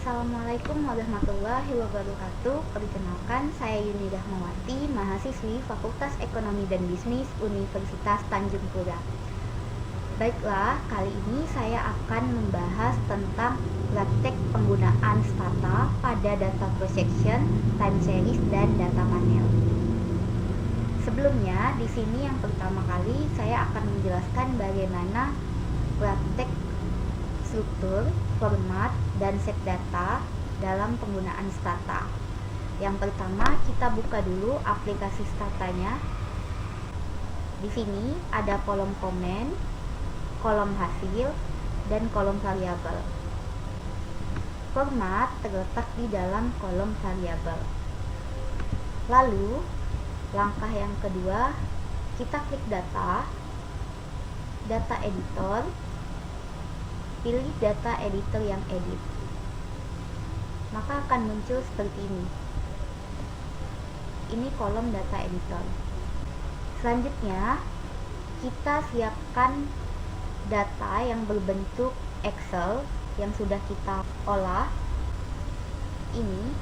Assalamualaikum warahmatullahi wabarakatuh. Perkenalkan, saya Yuni Rahmawati, mahasiswi Fakultas Ekonomi dan Bisnis Universitas Tanjung Pura. Baiklah, kali ini saya akan membahas tentang praktek penggunaan stata pada data projection, time series, dan data panel. Sebelumnya, di sini yang pertama kali saya akan menjelaskan bagaimana praktek struktur, format, dan set data dalam penggunaan stata. Yang pertama, kita buka dulu aplikasi statanya. Di sini ada kolom komen, kolom hasil, dan kolom variabel. Format terletak di dalam kolom variabel. Lalu, langkah yang kedua, kita klik data editor, pilih data editor yang edit, maka akan muncul seperti ini. Ini kolom data editor. Selanjutnya, kita siapkan data yang berbentuk Excel yang sudah kita olah. Ini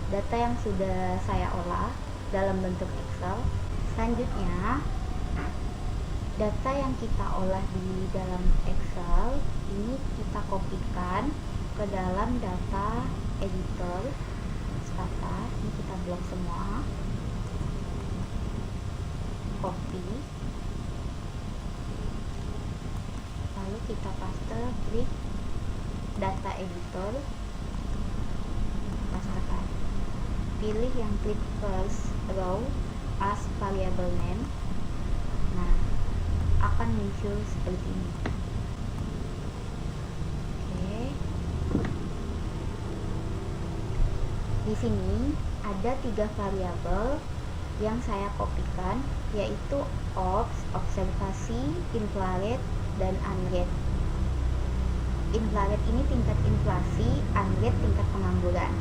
data yang sudah saya olah dalam bentuk Excel. Selanjutnya, data yang kita olah di dalam Excel ini kita kopikan ke dalam data editor stata. Ini kita blok semua, copy, lalu kita paste, klik data editor, pastekan, pilih yang klik first row as variable name. Nah, akan muncul seperti ini. Di sini ada 3 variabel yang saya kopikan, yaitu observasi, infrared, dan unread. Infrared ini tingkat inflasi, unread tingkat pengangguran.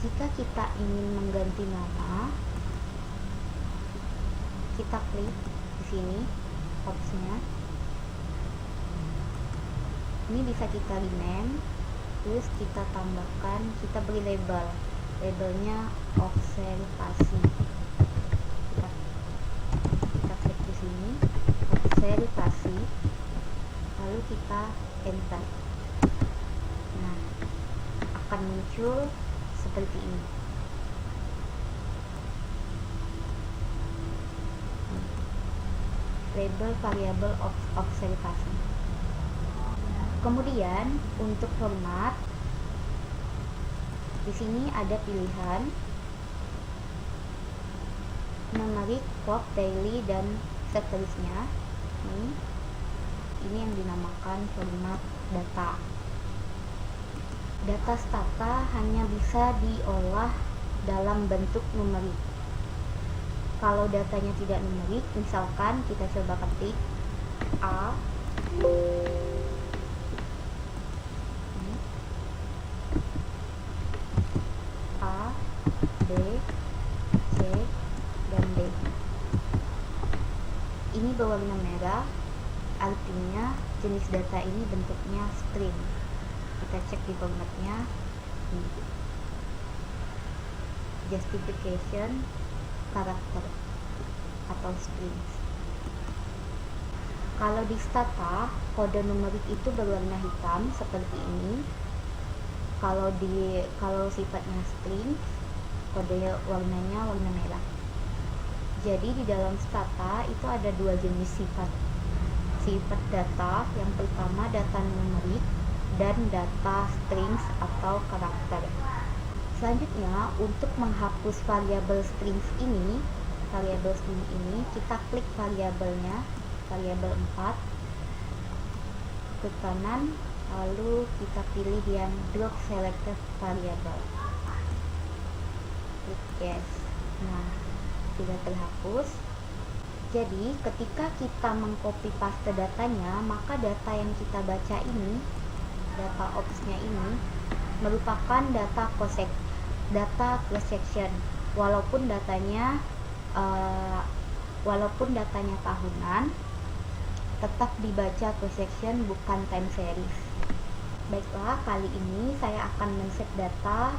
Jika kita ingin mengganti nama, kita klik di sini opsinya. Ini bisa kita rename, terus kita tambahkan, kita beri labelnya observasi. Kita klik di sini observasi, lalu kita enter. Nah, akan muncul seperti ini. Label variabel observasi. Kemudian untuk format, di sini ada pilihan numeric, quote, daily, dan seterusnya. Ini yang dinamakan format data. Data stata hanya bisa diolah dalam bentuk numerik. Kalau datanya tidak numerik, misalkan kita coba ketik A, B, C, dan D. Ini berwarna merah, artinya jenis data ini bentuknya string. Kita cek di formatnya. Justification karakter atau strings. Kalau di stata, kode numerik itu berwarna hitam seperti ini. Kalau sifatnya string, kode warnanya warna merah. Jadi di dalam stata itu ada 2 jenis sifat data. Yang pertama data numerik dan data strings atau karakter. Selanjutnya, untuk menghapus variabel strings ini, kita klik variabelnya, variabel 4, ke kanan, lalu kita pilih yang drop selected variable. Klik yes. Nah, sudah terhapus. Jadi ketika kita mengcopy paste datanya, maka data yang kita baca ini, data ops-nya ini merupakan data cross section, walaupun datanya tahunan, tetap dibaca per section, bukan time series. Baiklah, kali ini saya akan men-set data.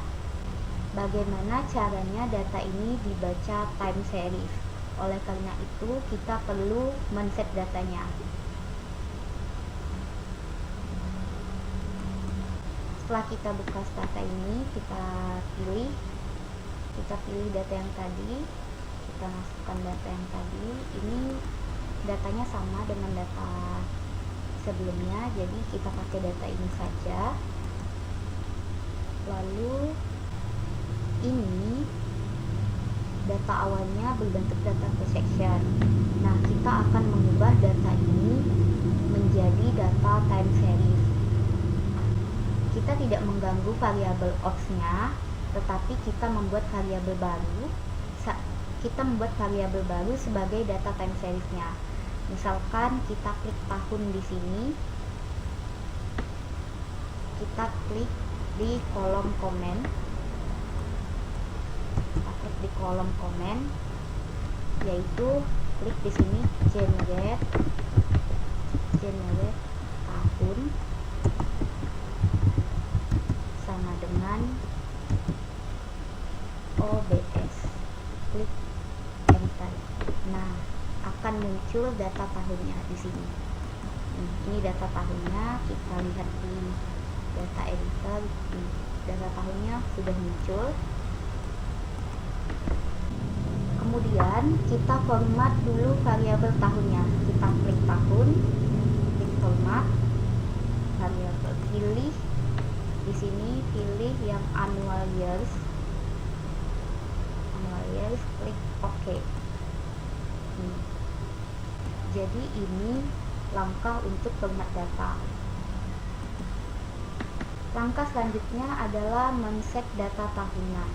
Bagaimana caranya data ini dibaca time series. Oleh karena itu, kita perlu men-set datanya. Setelah kita buka data ini, kita pilih data yang tadi, kita masukkan data yang tadi. Ini datanya sama dengan data sebelumnya, jadi kita pakai data ini saja. Lalu ini data awalnya berbentuk data per section. Nah, kita akan mengubah data ini menjadi data time series. Kita tidak mengganggu variabel ops-nya, tetapi kita membuat variabel baru. Kita membuat variabel baru sebagai data time series-nya. Misalkan kita klik tahun di sini, kita klik di kolom komen. Kita klik di kolom komen, yaitu klik di sini generate tahun sama dengan OBS. Klik enter. Nah, akan muncul data tahunnya di sini. Ini data tahunnya, kita lihat di data editor. Data tahunnya sudah muncul. Kemudian kita format dulu variabel tahunnya. Kita klik tahun, klik format variabel, pilih di sini, pilih yang annual years, klik OK. Jadi ini langkah untuk format data. Langkah selanjutnya adalah men-set data tahunan.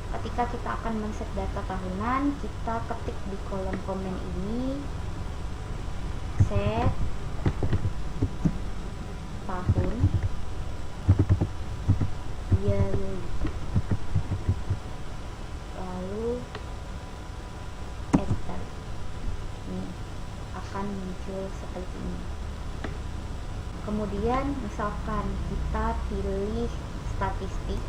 Ketika kita akan men-set data tahunan, kita ketik di kolom komen ini set tahun yearly, lalu enter. Ini akan muncul seperti ini. Kemudian misalkan kita pilih statistik,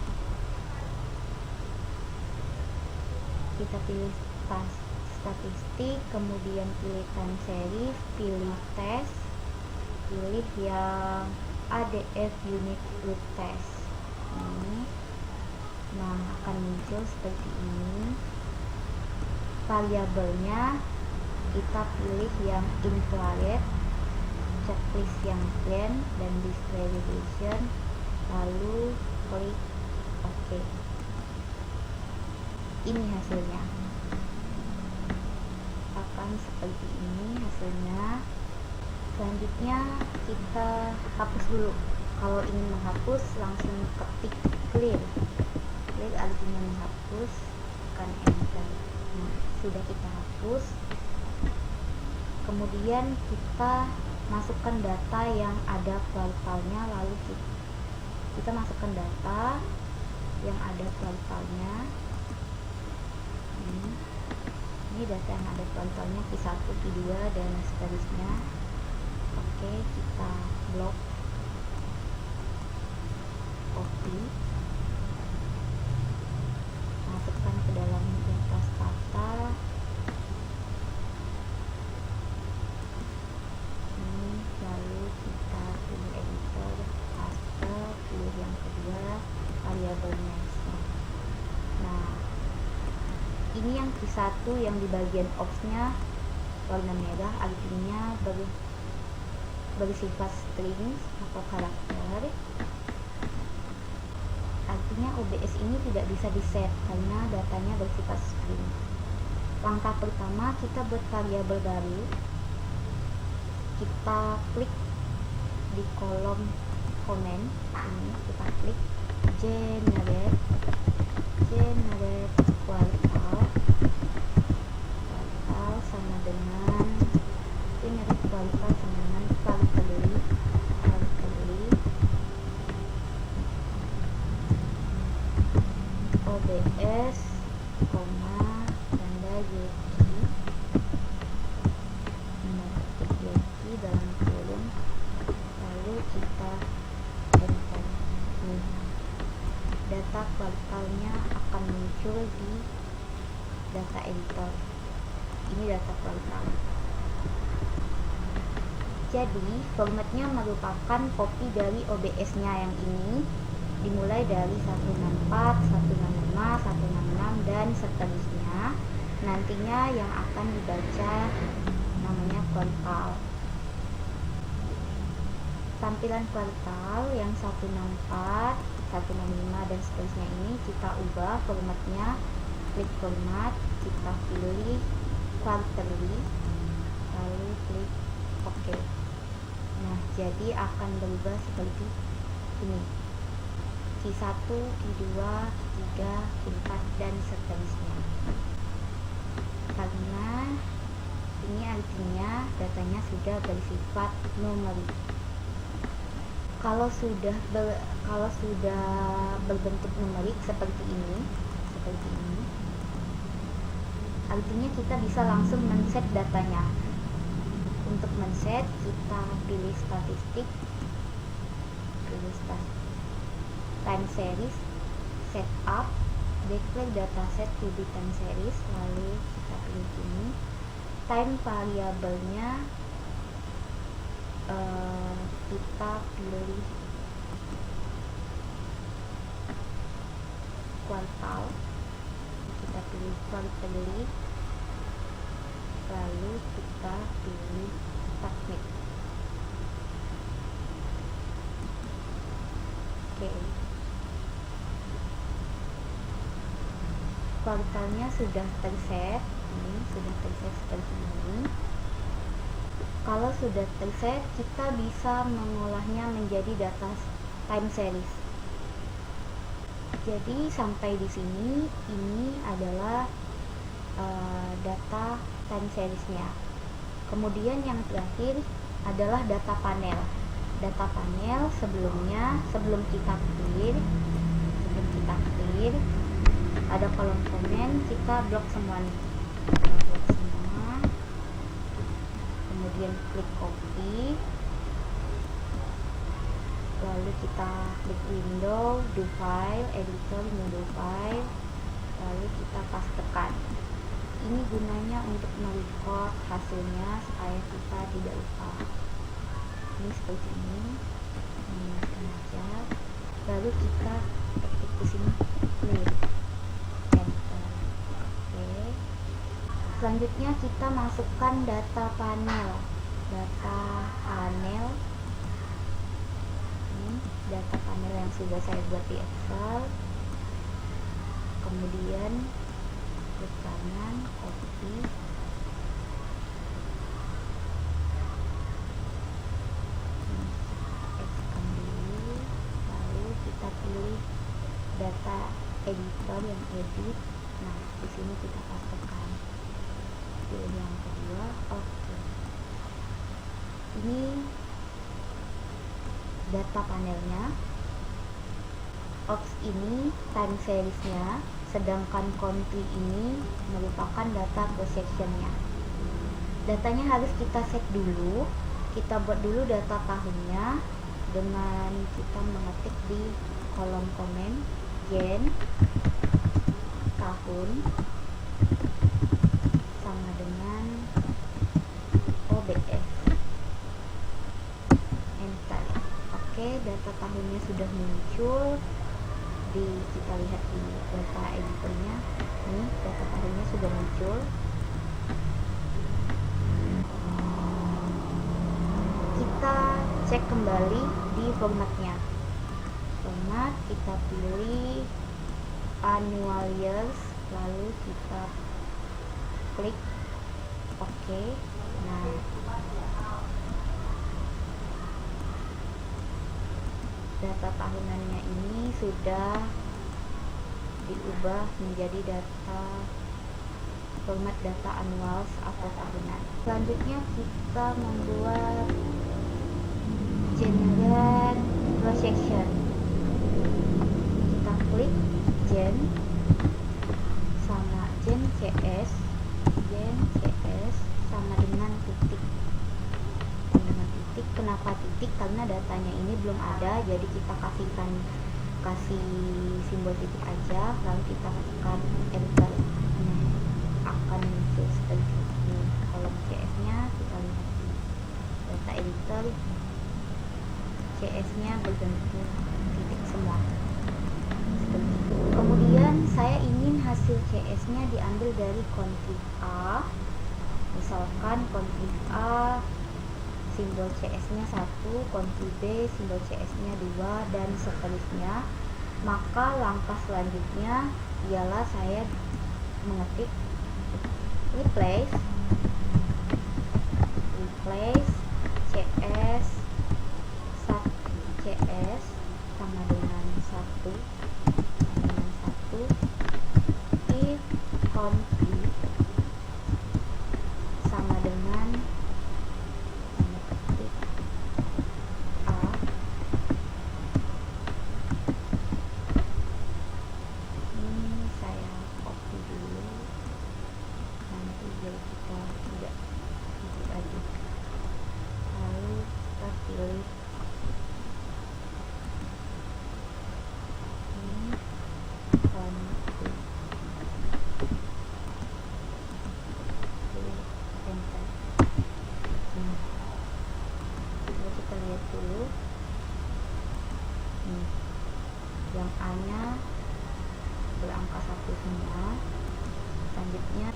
kemudian pilih time series, pilih test, pilih yang ADF unit group test ini. Nah, akan muncul seperti ini. Variabelnya kita pilih yang infrared, checklist yang clean, dan display relation, lalu klik OK. Ini hasilnya akan seperti ini hasilnya. Selanjutnya kita hapus dulu. Kalau ingin menghapus, langsung ketik clear artinya menghapus, tekan enter. Nah, sudah kita hapus. Kemudian kita masukkan data yang ada kuartalnya, lalu kita masukkan data yang ada kuartalnya. Ini data yang ada kuartalnya Q1, Q2, dan seterusnya. Oke, kita blok, copy, masukkan ke dalam data stata. Ini lalu kita pilih editor, paste, pilih yang kedua, variabelnya. Nah, ini yang Q1 yang di bagian ops-nya warna merah, artinya bersifat string atau karakter. Artinya OBS ini tidak bisa di-set karena datanya bersifat string. Langkah pertama, kita buat variabel baru. Kita klik di kolom komen ini, kita klik generate kuartal sama dengan generate kuartal sama dengan quarterly OBS, tanda YT, nomor data kuartalnya akan muncul di data editor. Ini data kuartal. Jadi formatnya merupakan copy dari OBS-nya yang ini, dimulai dari 164, 165, 166 dan seterusnya. Nantinya yang akan dibaca namanya kuartal. Tampilan kuartal yang 164, 165 dan seterusnya ini kita ubah formatnya. Klik format, kita pilih quarterly, lalu klik OK. Nah, jadi akan berubah seperti ini. Q1, Q2, Q3, Q4 dan seterusnya. Karena ini artinya datanya sudah bersifat numerik. Kalau sudah berbentuk numerik seperti ini, artinya kita bisa langsung men-set datanya. Untuk men-set, kita pilih statistik, time series, setup, declare dataset to be time series, lalu kita pilih ini. Time variabelnya kita pilih kuartal, kita pilih quarterly, lalu kita pilih submit. Oke. Kuartalnya sudah terset, ini sudah terset seperti ini. Kalau sudah terset, kita bisa mengolahnya menjadi data time series. Jadi sampai di sini, ini adalah data time seriesnya. Kemudian yang terakhir adalah data panel. Data panel sebelum kita clear, ada kolom komen, kita blok semua nih. Kemudian klik copy, lalu kita klik window, do file, editor, new file, lalu kita pastekan. Ini gunanya untuk merecord hasilnya supaya kita tidak lupa. Ini seperti ini, ingatkan aja. Lalu kita ketik di sini clear, enter. Oke. Selanjutnya kita masukkan data panel. Ini data panel yang sudah saya buat di Excel. Kemudian klik kanan, copy, expand dulu, lalu kita pilih data editor yang edit. Nah, di sini kita pastekan. Pilih yang kedua, oke. Ini data panelnya. Ox ini time seriesnya, sedangkan country ini merupakan data prosectionnya. Datanya harus kita set dulu. Kita buat dulu data tahunnya dengan kita mengetik di kolom komen Jan tahun sama dengan OBS, enter. Oke, data tahunnya sudah muncul. Kita lihat di data editornya, ini data tahunnya sudah muncul. Kita cek kembali di formatnya. Format, kita pilih annual years, lalu kita klik OK. Nah, data tahunannya ini sudah diubah menjadi data format data annual atau tahunan. Selanjutnya kita membuat generate projection. Kita klik gen sama gen CS sama dengan titik. Kenapa titik? Karena datanya ini belum ada, jadi kita kasihkan kasih simbol titik aja, lalu kita tekan enter. Akan muncul seperti ini kolom CS nya. Kita lihat di data editor, CS nya berbentuk titik semua seperti itu. Kemudian saya ingin hasil CS nya diambil dari konflik A. Misalkan konflik A simbol CS-nya 1, konflik B simbol CS-nya 2, dan seterusnya. Maka langkah selanjutnya ialah saya mengetik replace CS sama dengan 1 if config sama dengan ketik A. Ini saya copy dulu nanti biar kita tidak gitu aja. Lalu kita pilih ini config, pilih enter. Coba kita lihat dulu. Yang A nya berangka 1 semua. Selanjutnya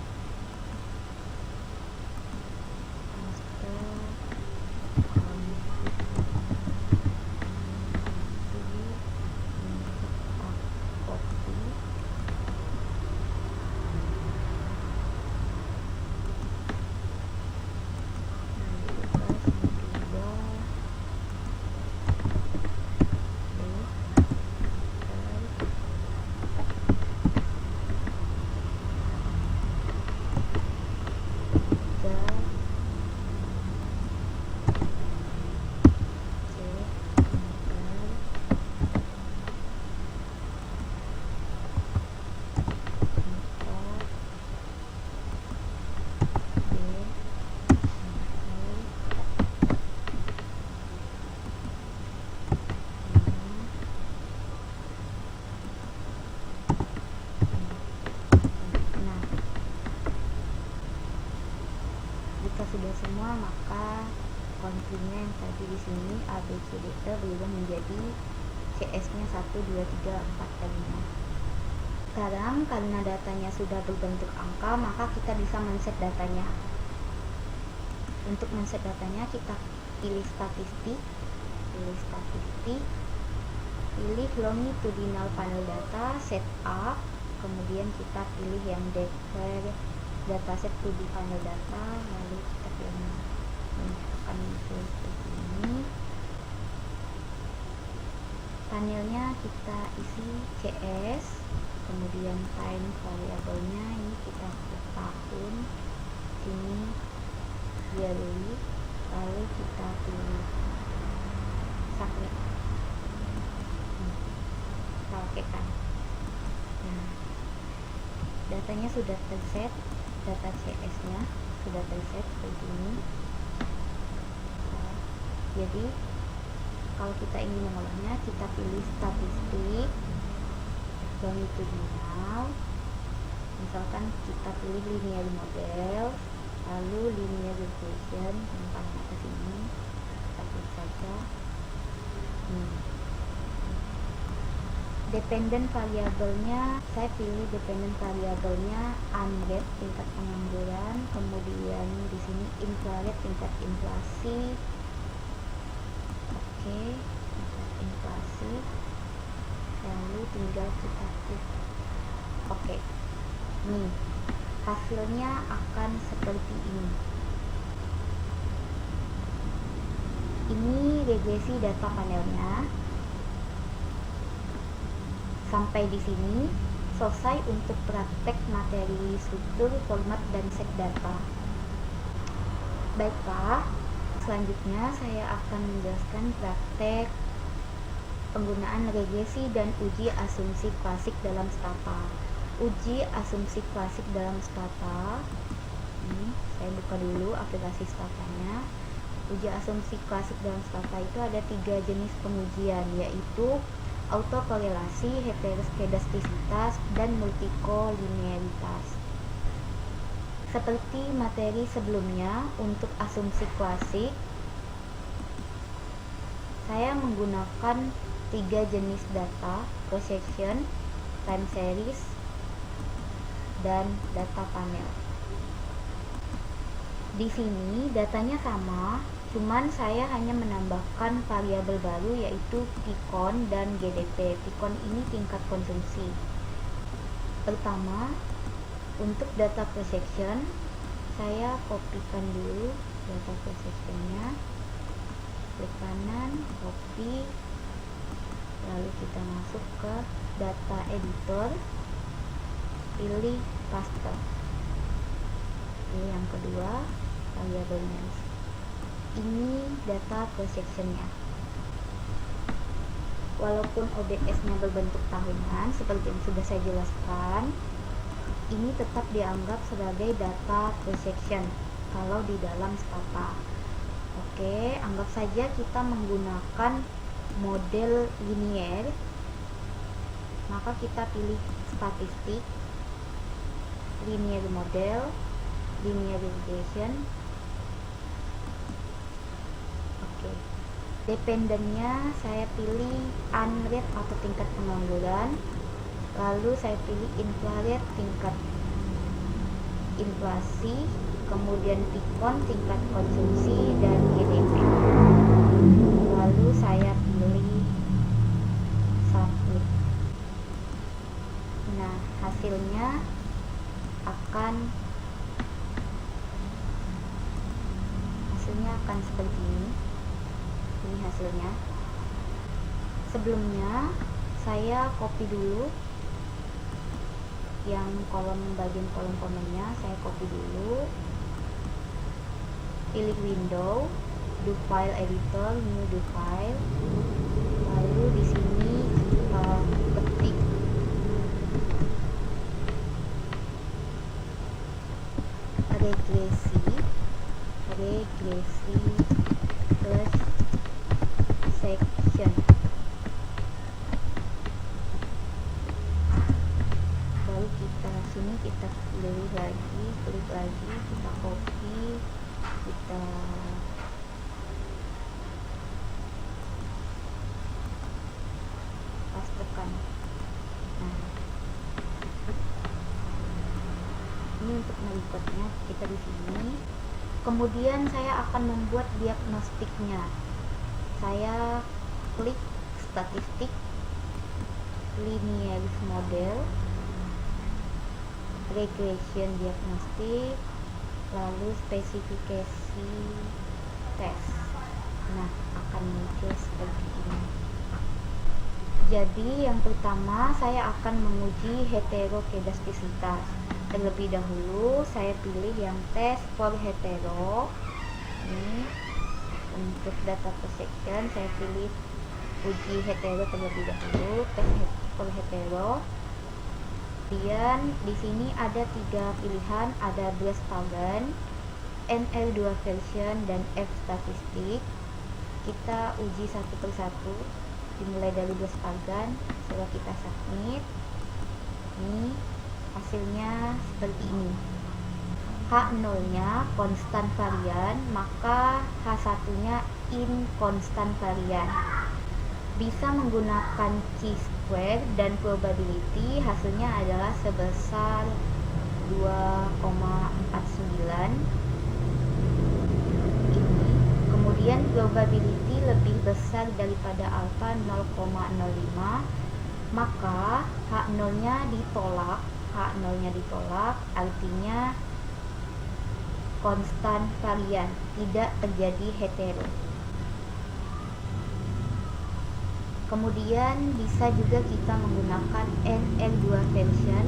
sudah semua, maka konfliknya yang tadi di sini A B C D E berubah menjadi CS-nya 1 2 3 4 dan 5. Sekarang karena datanya sudah berbentuk angka, maka kita bisa men-set datanya. Untuk men-set datanya kita pilih statistik, pilih longitudinal panel data, set up, kemudian kita pilih yang declare dataset to di panel data, lalu kita pilih akan muncul seperti ini. Panelnya kita isi CS, kemudian time variabelnya ini kita pilih tahun, ini yearly, lalu kita pilih submit. Kita oke kan. Nah, datanya sudah terset, data CS nya sudah terset seperti ini. Jadi kalau kita ingin mengolahnya, kita pilih statistik, longitudinal, misalkan kita pilih linear model, lalu linear regression yang paling atas ini kita klik saja. Dependent variabelnya, saya pilih dependent variabelnya unrate, tingkat pengangguran, kemudian di sini inflaret, tingkat inflasi. Oke, tingkat inflasi, lalu tinggal kita klik oke. Nih, hasilnya akan seperti ini. Ini regresi data panelnya. Sampai di sini selesai untuk praktek materi struktur, format, dan set data. Baiklah, selanjutnya saya akan menjelaskan praktek penggunaan regresi dan uji asumsi klasik dalam stata. Uji asumsi klasik dalam stata. Ini saya buka dulu aplikasi statanya. Uji asumsi klasik dalam stata itu ada 3 jenis pengujian, yaitu autokorelasi, heteroskedastisitas, dan multikolinearitas. Seperti materi sebelumnya, untuk asumsi klasik, saya menggunakan 3 jenis data: cross-section, time series, dan data panel. Di sini datanya sama, cuman saya hanya menambahkan variabel baru yaitu Picon dan GDP. Picon ini tingkat konsumsi. Pertama, untuk data cross-section, saya kopikan dulu data cross-sectionnya. Klik kanan, copy, lalu kita masuk ke data editor, pilih paste. Ini yang kedua, variabelnya. Ini data cross-sectionnya. Walaupun ODS-nya berbentuk tahunan seperti yang sudah saya jelaskan, ini tetap dianggap sebagai data cross-section kalau di dalam Stata. Oke, anggap saja kita menggunakan model linier, maka kita pilih statistik, linear model, linear regression. Oke, dependennya saya pilih unrate atau tingkat pengangguran, lalu saya pilih inflarate, tingkat inflasi, kemudian Picon, tingkat konsumsi, dan GDP. Lalu saya pilih submit. Nah, hasilnya akan seperti ini. Ini hasilnya. Sebelumnya saya copy dulu yang bagian kolom komennya, saya copy dulu, pilih window, do file editor, new do file, lalu di sini kita ketik regresi plus section. Lalu kita pilih lagi, klik lagi, kita copy, kita pastekan. Nah, ini untuk merekodnya kita di sini. Kemudian saya akan membuat diagnostiknya. Saya klik statistik, linear model, regression diagnostik, lalu spesifikasi tes. Nah, akan muncul seperti ini. Jadi yang pertama saya akan menguji heterokedastisitas. Terlebih dahulu saya pilih yang tes for hetero. Ini untuk data cross-section saya pilih uji hetero terlebih dahulu, tes for hetero. Kemudian di sini ada 3 pilihan, ada Breast-Pagan, NL2 version, dan F statistik. Kita uji satu persatu, dimulai dari Breast-Pagan. Setelah kita submit, ini hasilnya seperti ini. H0 nya konstan varian, maka H1 nya inconstant varian. Bisa menggunakan chi-square dan probability, hasilnya adalah sebesar 2,49 ini. Kemudian probability lebih besar daripada alfa 0,05, maka H0 nya ditolak. Artinya konstan varian, tidak terjadi hetero. Kemudian bisa juga kita menggunakan NL2 version.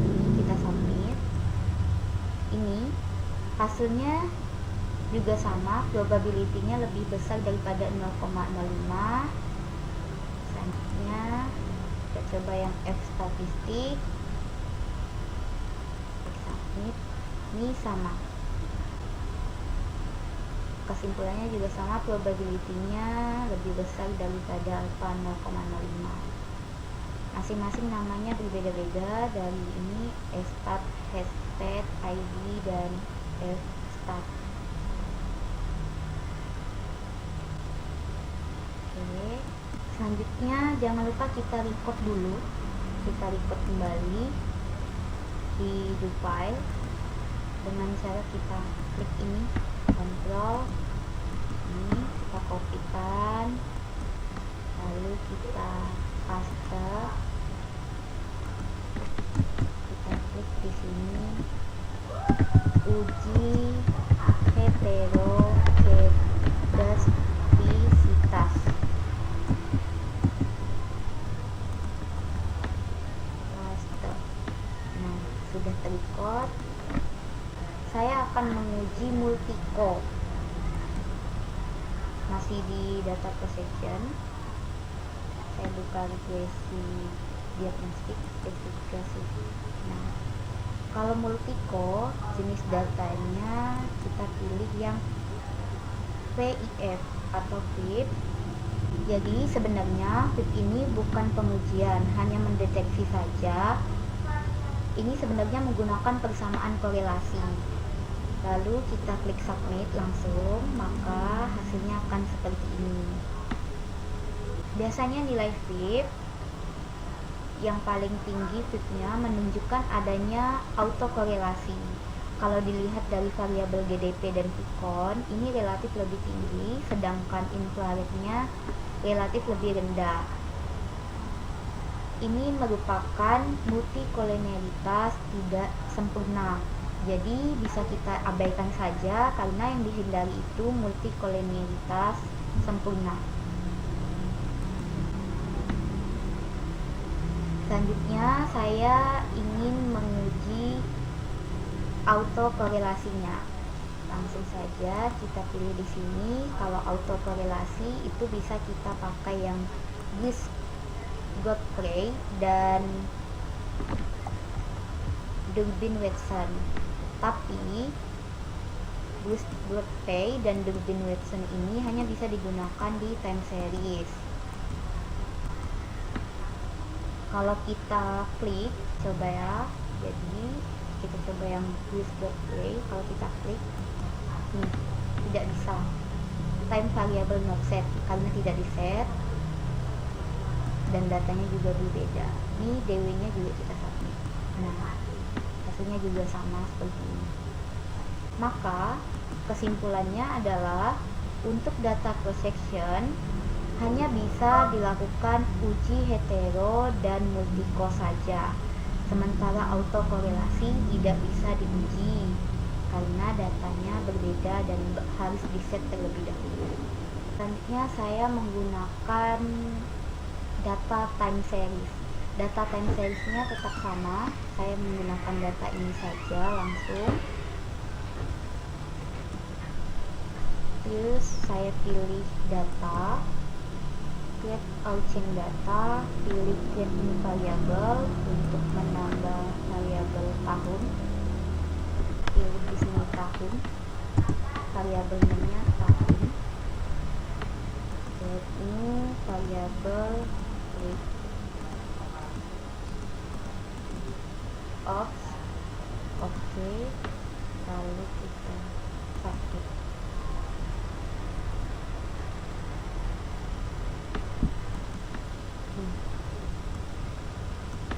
Ini kita submit. Ini hasilnya juga sama, probability-nya lebih besar daripada 0,05. Selanjutnya kita coba yang F statistik. Submit. Ini sama, kesimpulannya juga sama, probability-nya lebih besar daripada alfa 0,05. Masing-masing namanya berbeda-beda. Dari ini start, hashtag, id, dan start. Oke, selanjutnya jangan lupa kita record dulu. Kita record kembali di do file dengan cara kita klik ini, kontrol ini, kita kopikan, lalu kita paste, kita klik di sini, uji heterogeneisitas. Paste. Nah, sudah terrecord. Saya akan menguji multico. Masih di data procession. Saya buka regresi diagnostik, spesifikasi. Nah, kalau multico, jenis datanya kita pilih yang PIF atau FIP. Jadi sebenarnya FIP ini bukan pengujian, hanya mendeteksi saja. Ini sebenarnya menggunakan persamaan korelasi. Lalu kita klik submit langsung, maka hasilnya akan seperti ini. Biasanya nilai FIP yang paling tinggi FIP-nya menunjukkan adanya autokorelasi. Kalau dilihat dari variabel GDP dan Vicon, ini relatif lebih tinggi, sedangkan infrarednya relatif lebih rendah. Ini merupakan multikolonialitas tidak sempurna. Jadi bisa kita abaikan saja karena yang dihindari itu multikolonialitas sempurna. Selanjutnya saya ingin menguji autokorelasinya. Langsung saja kita pilih di sini. Kalau autokorelasi itu bisa kita pakai yang Godfrey dan Durbin-Watson. Tapi Godfrey dan Durbin-Watson ini hanya bisa digunakan di time series. Kalau kita klik, coba ya. Jadi kita coba yang Godfrey. Kalau kita klik, nih tidak bisa. Time variable not set karena tidak di set. Dan datanya juga berbeda. Ini DW-nya juga kita submit. Nah, hasilnya juga sama seperti ini. Maka kesimpulannya adalah untuk data cross-section hanya bisa dilakukan uji hetero dan multico saja, sementara autokorelasi tidak bisa diuji karena datanya berbeda dan harus di-set terlebih dahulu. Selanjutnya saya menggunakan data time series. Data time series-nya tetap sama. Saya menggunakan data ini saja langsung. Terus saya pilih data, create all chain data, pilih create new variable untuk menambah variabel tahun. Pilih di sini tahun, variabelnya tahun. Create new variable oke, lalu kita submit.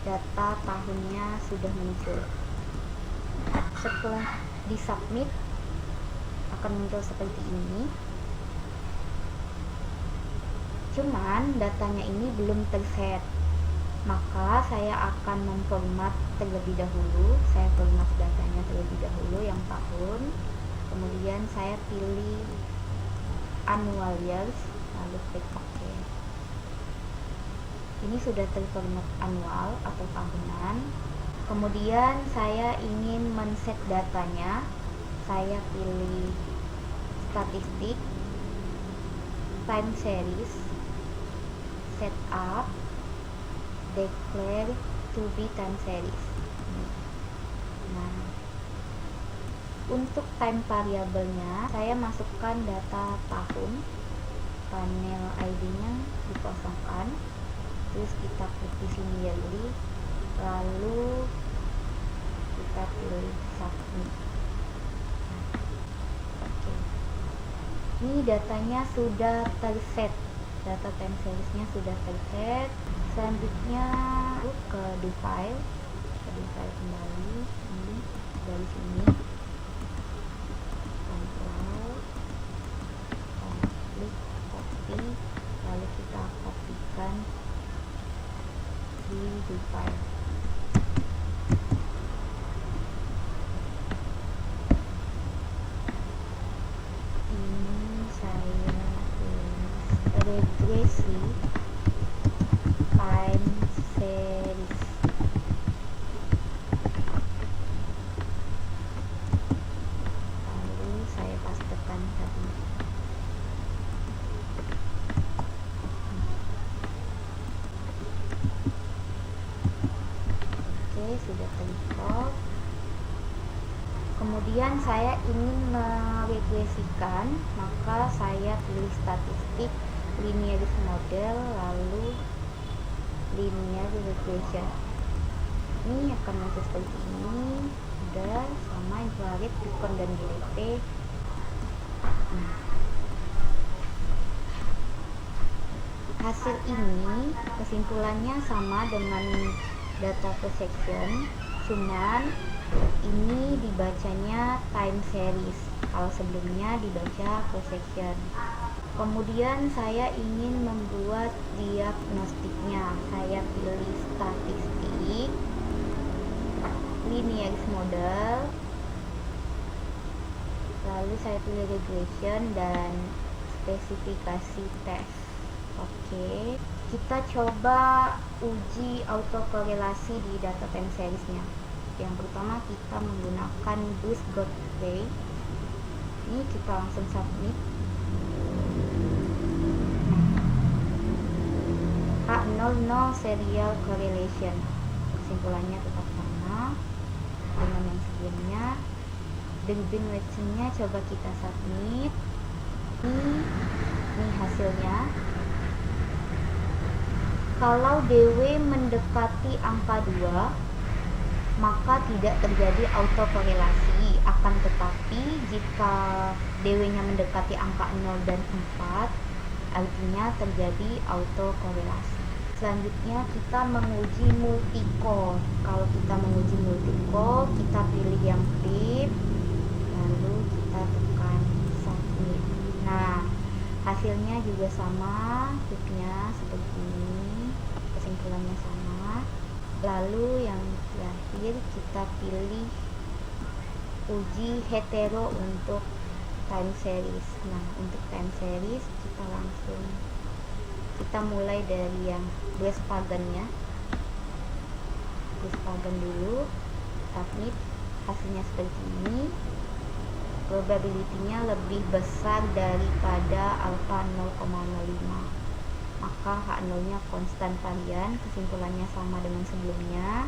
Data tahunnya sudah muncul. Setelah disubmit akan muncul seperti ini. Cuman datanya ini belum terset, maka saya akan memformat terlebih dahulu. Saya format datanya terlebih dahulu yang tahun, kemudian saya pilih annual years, lalu klik OK. Ini sudah terformat annual atau tahunan. Kemudian saya ingin men-set datanya. Saya pilih statistik, time series, setup, declare to be time series. Nah, untuk time variabelnya saya masukkan data tahun, panel ID-nya dikosongkan, terus kita klik di sini yearly, lalu kita pilih submit. Oke. Ini datanya sudah terset, data time seriesnya sudah terset. Selanjutnya ke do file, kembali ini dari sini, control, klik copy, lalu kita kopikan di do file. Ini saya tulis regresi time series. Lalu saya pastekan tadi. Oke, sudah terlihat. Kemudian saya ingin meregresikan, maka saya pilih statistik linear model, lalu linear regression. Ini akan muncul seperti ini, udah sama infrared, beacon dan GDP. Hasil ini kesimpulannya sama dengan data per section, cuman ini dibacanya time series, kalau sebelumnya dibaca per section. Kemudian saya ingin membuat diagnostiknya, saya pilih statistik linear model, lalu saya pilih regression dan spesifikasi tes. Oke, kita coba uji autokorelasi di data time seriesnya. Yang pertama kita menggunakan Bruce Godfrey. Ini kita langsung submit. H00 serial correlation, kesimpulannya tetap sama dengan yang sebelumnya. Durbin Watson-nya coba kita submit. Ini hasilnya. Kalau DW mendekati angka 2 maka tidak terjadi autokorelasi, akan tetapi jika DW-nya mendekati angka 0 dan 4 artinya terjadi autokorelasi. Selanjutnya kita menguji multi-core. Kalau kita menguji multi-core, kita pilih yang flip, lalu kita tekan submit. Nah, hasilnya juga sama, flipnya seperti ini, kesimpulannya sama. Lalu yang terakhir kita pilih uji hetero untuk time series. Nah, untuk time series kita mulai dari yang Westphalen-nya. Westphalen dulu, submit. Hasilnya seperti ini. Probability-nya lebih besar daripada alpha 0,05. Maka H0-nya konstan varian, kesimpulannya sama dengan sebelumnya.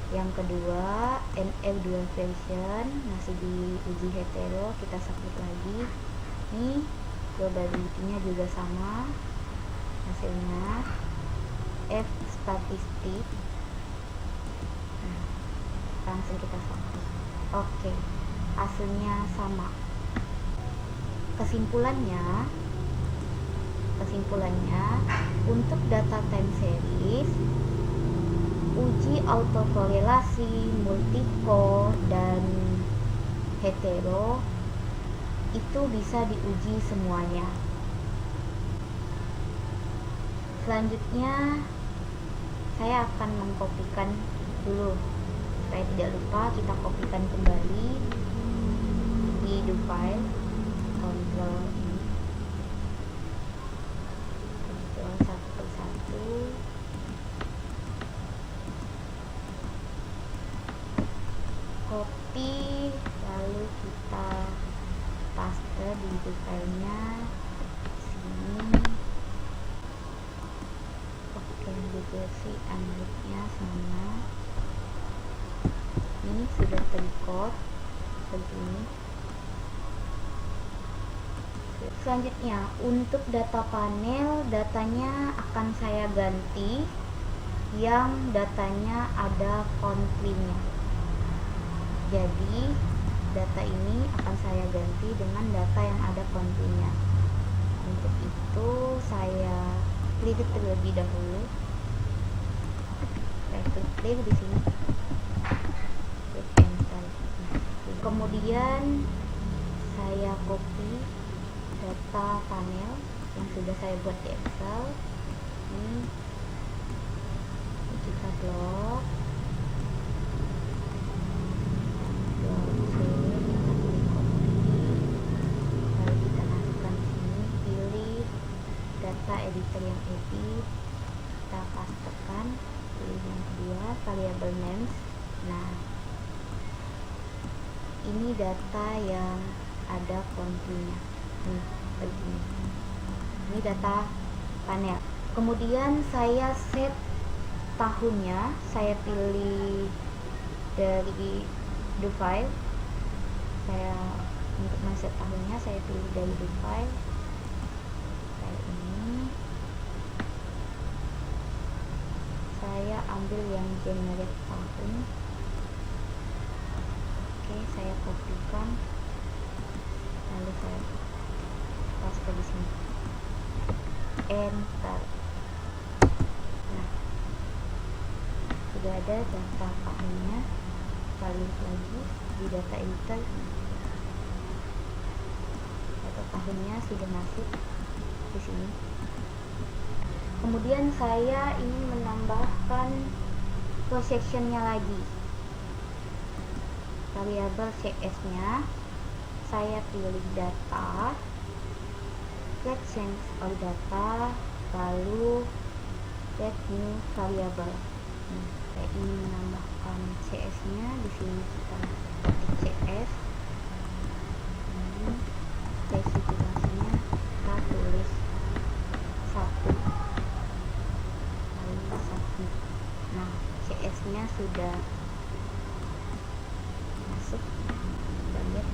Yang kedua, NF dual version, masih diuji hetero, kita submit lagi. Ini probability-nya juga sama. Hasilnya F statistik. Nah, langsung kita submit. Oke, hasilnya sama. Kesimpulannya untuk data time series, uji autokorelasi, multi-core, dan hetero itu bisa diuji semuanya. Selanjutnya saya akan mengkopikan dulu supaya tidak lupa. Kita kopikan kembali di do file, kontrol ini, kontrol satu persatu. Copy, lalu kita paste di do filenya sini. Oke, regresi ambilnya sama. Ini sudah terrecord seperti ini. Selanjutnya, untuk data panel, datanya akan saya ganti yang datanya ada country-nya. Jadi data ini akan saya ganti dengan data yang ada country-nya. Untuk itu saya klik terlebih dahulu. Saya klik di sini, klik enter. Kemudian saya copy data panel yang sudah saya buat di Excel. Ini kita blok C, kita klik copy, lalu kita masukkan di sini, pilih data editor yang edit, kita pastekan, pilih yang kedua variable names. Nah, ini data yang ada country-nya. Ini data panel. Kemudian saya set tahunnya, saya pilih dari the file. Saya untuk men-set tahunnya saya pilih dari the file kayak ini. Saya ambil yang generate tahun. Oke, saya kopikan, lalu saya paste di sini, enter. Nah, sudah ada data tahunnya. Kita lihat lagi di data editor, data tahunnya sudah masuk di sini. Kemudian saya ingin menambahkan projection-nya lagi. Variabel CS-nya saya pilih data, get change all data, lalu get new variable. Saya ingin menambahkan CS-nya, di sini kita ketik CS. Spesifikasinya kita tulis 1, lalu 1. Nah, CS-nya sudah masuk, kita lihat.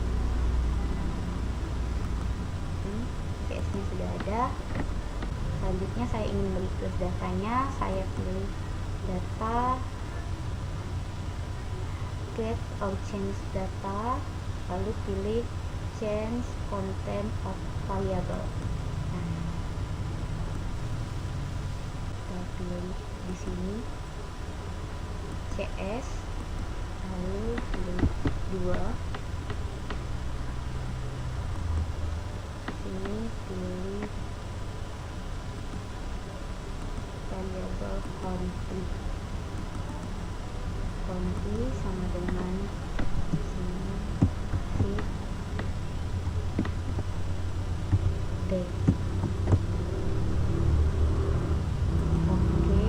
CS-nya sudah ada. Selanjutnya saya ingin replace datanya, saya pilih data, get or change data, lalu pilih change content of variable. Nah, kita pilih di sini CS, lalu pilih 2, sini pilih variable country. Country sama dengan sini shift D. Oke,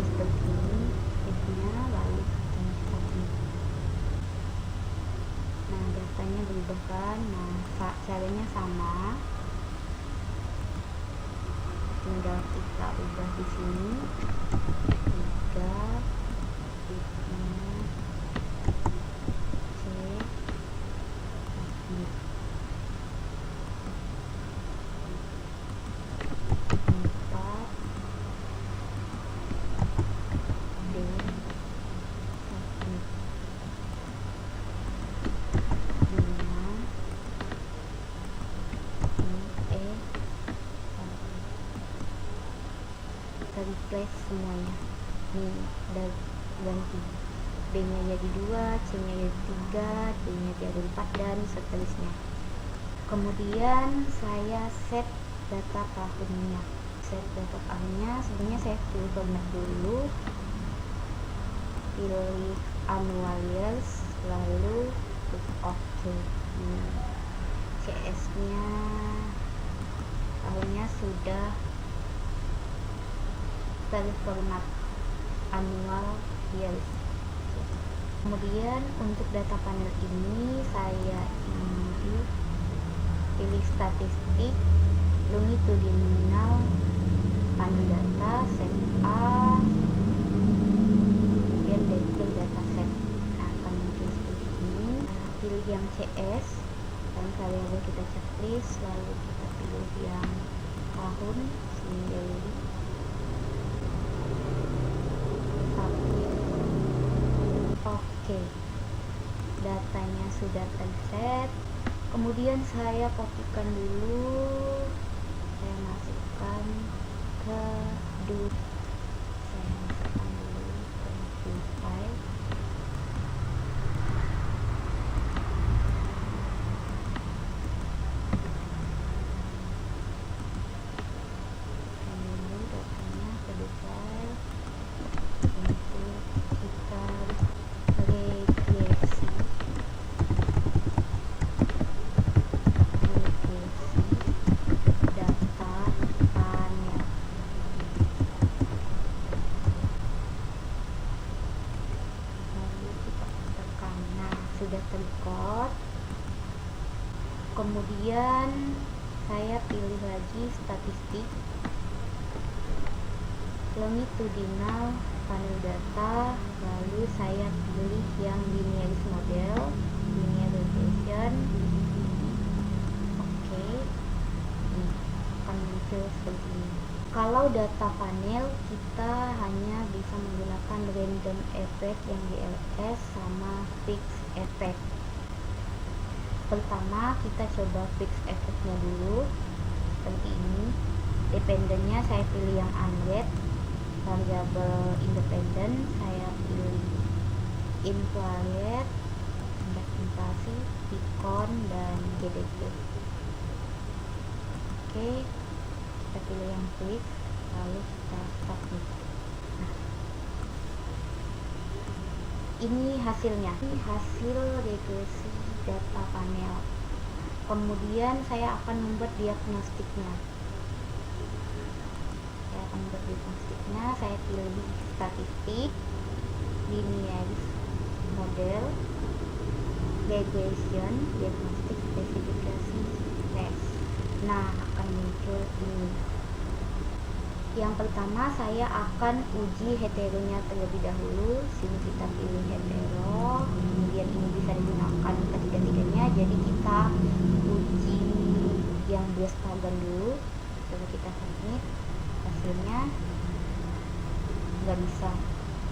seperti ini shiftnya, lalu kita submit. Nah, datanya berubah kan. Nah, caranya sama, tinggal kita ubah di sini 3, shiftnya C, submit. 4 D, submit. 5 E, submit. Kita replace semuanya. Nih, udah ganti. B nya jadi 2, C nya jadi 3, D nya jadi 4, dan seterusnya. Kemudian saya set data tahunnya. Set data tahunnya, sebenarnya saya pilih format dulu, pilih annual years, lalu klik OK. CS nya tahunnya sudah terformat annual years. Kemudian untuk data panel ini saya ingin pilih statistik, longitudinal, panel data, set A, kemudian detail data set. Nah, akan muncul seperti ini. Pilih yang CS, dan variabel kita checklist, lalu kita pilih yang tahun sendiri. Oke, datanya sudah terset. Kemudian saya kopikan dulu, saya masukkan ke saya masukkan dulu ke file. Dulu datanya ke file untuk kita regresi data panel. Lalu kita tekan, nah sudah terrecord. Kemudian saya pilih lagi statistik, longitudinal panel data, lalu saya pilih yang linearis model, linear regression. Oke, ini akan muncul seperti ini. Kalau data panel, kita hanya bisa menggunakan random effect yang DLS sama fixed effect. Pertama kita coba fixed effect-nya dulu, seperti ini. Dependennya saya pilih yang unread, variable independent saya pilih infrared, indeks inflasi, Picon, dan GDP. Oke, kita pilih yang fix, lalu kita submit. Nah, ini hasilnya, ini hasil regresi data panel. Kemudian saya akan membuat diagnostiknya. Saya pilih statistik, linearis model, regression, diagnostik, spesifikasi, tes. Nah, akan muncul ini. Yang pertama saya akan uji heteronya terlebih dahulu. Sini kita pilih hetero, kemudian ini bisa digunakan ketiga-tiganya. Jadi kita uji yang Biostagan dulu. Coba kita submit. Hasilnya nggak bisa,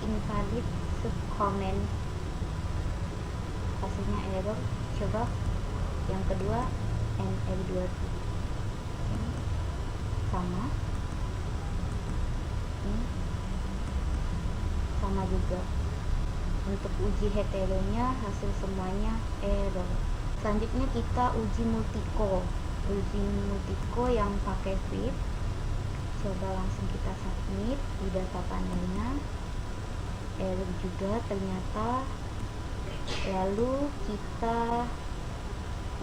invalid subcomment, hasilnya error. Coba yang kedua NR2 sama, ini sama juga. Untuk uji heteronya hasil semuanya error. Selanjutnya kita uji multico, yang pakai fit. Coba langsung kita submit di data panelnya, error juga ternyata. Lalu kita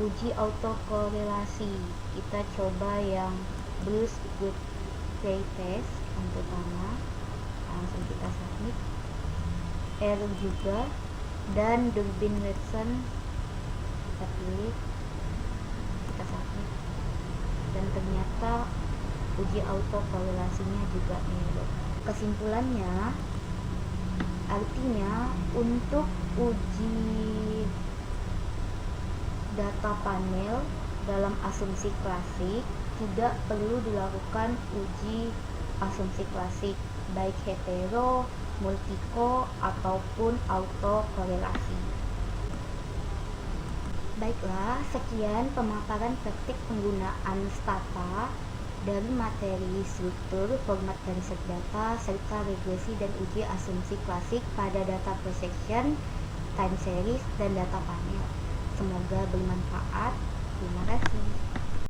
uji autokorelasi, kita coba yang Bruce Good Play Test yang pertama, langsung kita submit, error juga. Dan Durbin-Watson kita pilih, kita submit, dan ternyata uji autokorelasinya juga error. Kesimpulannya, artinya untuk uji data panel dalam asumsi klasik tidak perlu dilakukan uji asumsi klasik, baik hetero, multico, ataupun autokorelasi. Baiklah, sekian pemaparan praktik penggunaan stata dari materi struktur, format dan set data, serta regresi dan uji asumsi klasik pada data projection, time series, dan data panel. Semoga bermanfaat. Terima kasih.